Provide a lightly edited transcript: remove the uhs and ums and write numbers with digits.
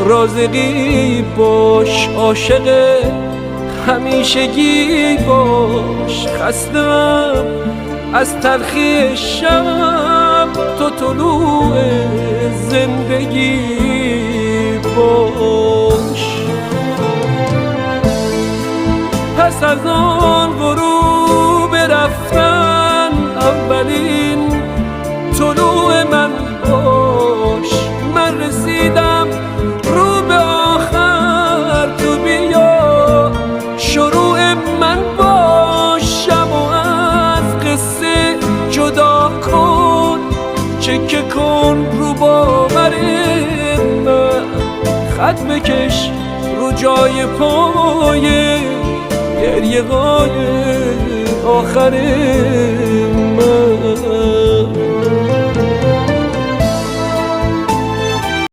رازقی باش، عاشق همیشگی باش. خستم از تلخی شب، تو طلوع زندگی باش. پس از آن غروب رفتن، اولین طلوع من باش. من رسیدم رو به آخر، تو بیا شروع من باش. شب و از قصه جدا کن، چکه کن رو باور من. خط بکش رو جای پای گریه های آخر من.